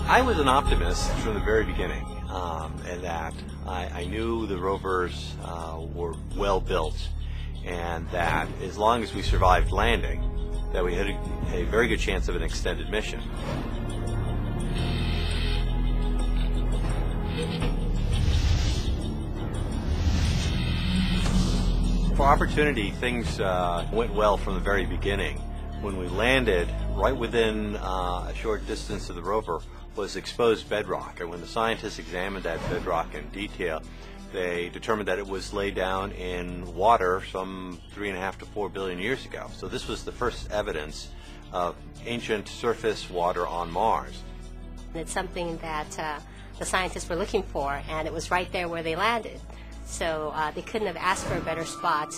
I was an optimist from the very beginning, and that I knew the rovers were well built, and that as long as we survived landing, that we had a very good chance of an extended mission. For Opportunity, things went well from the very beginning. When we landed, right within a short distance of the rover was exposed bedrock, and when the scientists examined that bedrock in detail, they determined that it was laid down in water some 3.5 to 4 billion years ago. So this was the first evidence of ancient surface water on Mars. It's something that the scientists were looking for, and it was right there where they landed. So they couldn't have asked for a better spot.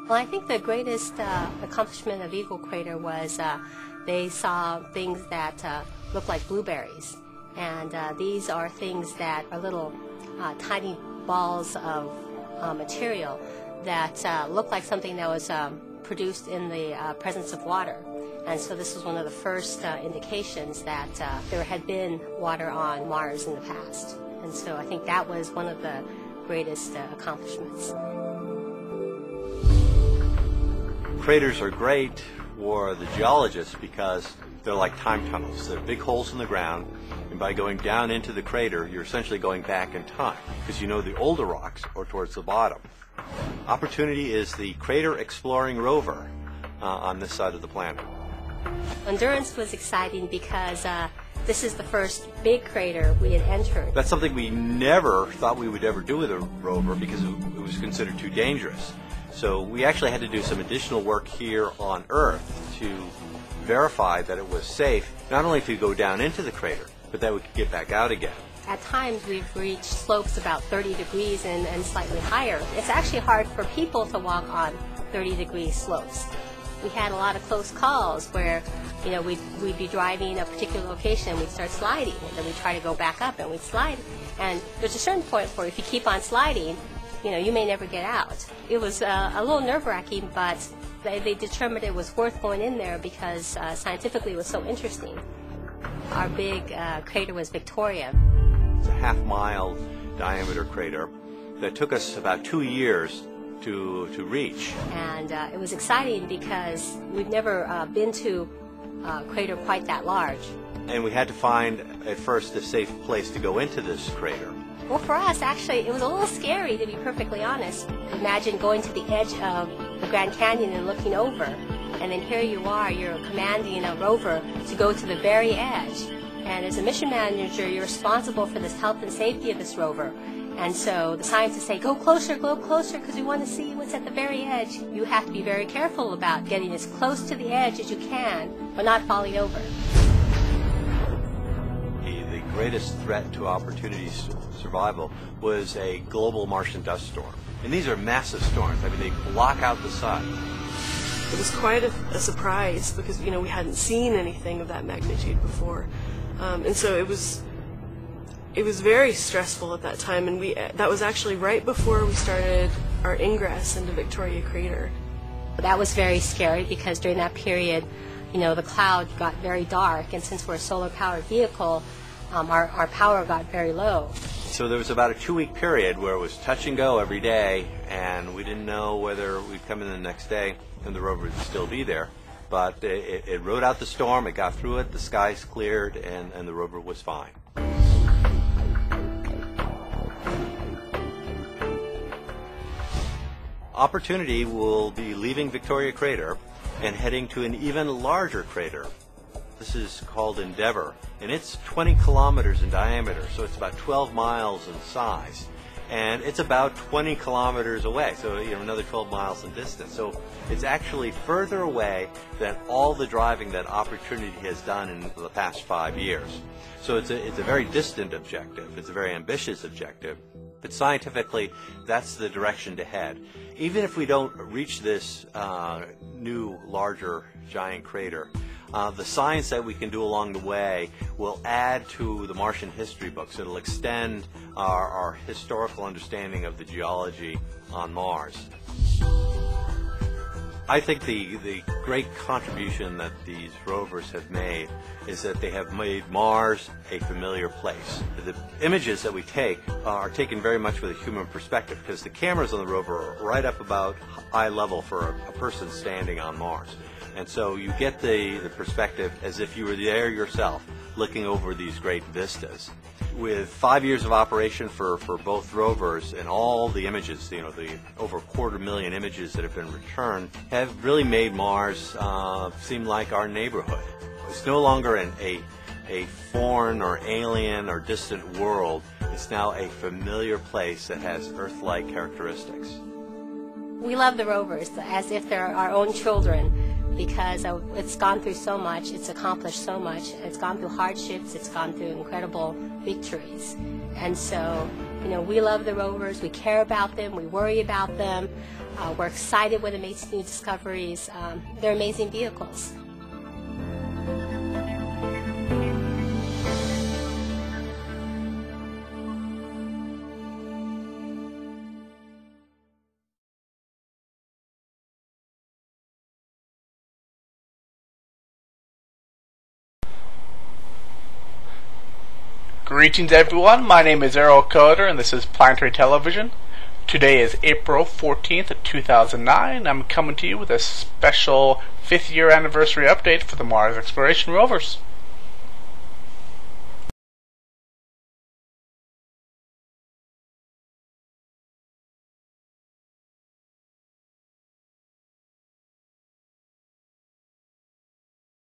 Well, I think the greatest accomplishment of Eagle Crater was they saw things that look like blueberries. And these are things that are little tiny balls of material that look like something that was produced in the presence of water. And so this was one of the first indications that there had been water on Mars in the past. And so I think that was one of the greatest accomplishments. Craters are great for the geologists because they're like time tunnels. They're big holes in the ground, and by going down into the crater, you're essentially going back in time because you know the older rocks are towards the bottom. Opportunity is the crater exploring rover on this side of the planet. Endurance was exciting because this is the first big crater we had entered. That's something we never thought we would ever do with a rover because it was considered too dangerous. So we actually had to do some additional work here on Earth to verify that it was safe, not only to go down into the crater, but that we could get back out again. At times we've reached slopes about 30 degrees and slightly higher. It's actually hard for people to walk on 30-degree slopes. We had a lot of close calls where, you know, we'd be driving a particular location and we'd start sliding, and then we'd try to go back up and we'd slide. And there's a certain point where if you keep on sliding, you know, you may never get out. It was a little nerve-wracking, but they determined it was worth going in there because scientifically it was so interesting. Our big crater was Victoria. It's a half-mile diameter crater that took us about 2 years to reach. And it was exciting because we've never been to a crater quite that large. And we had to find, at first, a safe place to go into this crater. Well, for us, actually, it was a little scary, to be perfectly honest. Imagine going to the edge of the Grand Canyon and looking over, and then here you are, you're commanding a rover to go to the very edge. And as a mission manager, you're responsible for the health and safety of this rover. And so the scientists say, go closer, because we want to see what's at the very edge. You have to be very careful about getting as close to the edge as you can, but not falling over. The greatest threat to Opportunity's survival was a global Martian dust storm. And these are massive storms. I mean, they block out the sun. It was quite a surprise because, you know, we hadn't seen anything of that magnitude before. And so it was very stressful at that time, and that was actually right before we started our ingress into Victoria Crater. That was very scary because during that period, you know, the cloud got very dark, and since we're a solar-powered vehicle, our power got very low. So there was about a 2-week period where it was touch and go every day, and we didn't know whether we'd come in the next day and the rover would still be there. But it rode out the storm, it got through it, the skies cleared, and the rover was fine. Opportunity will be leaving Victoria Crater and heading to an even larger crater. This is called Endeavour, and it's 20 kilometers in diameter, so it's about 12 miles in size. And it's about 20 kilometers away, so another 12 miles in distance. So it's actually further away than all the driving that Opportunity has done in the past 5 years. So it's a very distant objective. It's a very ambitious objective. But scientifically, that's the direction to head. Even if we don't reach this new, larger, giant crater, the science that we can do along the way will add to the Martian history books. It'll extend our historical understanding of the geology on Mars. I think the great contribution that these rovers have made is that they have made Mars a familiar place. The images that we take are taken very much with a human perspective because the cameras on the rover are right up about eye level for a person standing on Mars. And so you get the perspective as if you were there yourself, looking over these great vistas. With 5 years of operation for both rovers and all the images, the over 250,000 images that have been returned, have really made Mars seem like our neighborhood. It's no longer a foreign or alien or distant world. It's now a familiar place that has Earth-like characteristics. We love the rovers as if they're our own children because it's gone through so much, it's accomplished so much, it's gone through hardships, it's gone through incredible victories. And so, we love the rovers, we care about them, we worry about them, we're excited when it makes new discoveries. They're amazing vehicles. Greetings everyone, my name is Errol and this is Planetary Television. Today is April 14th, 2009. I'm coming to you with a special 5th year anniversary update for the Mars exploration rovers.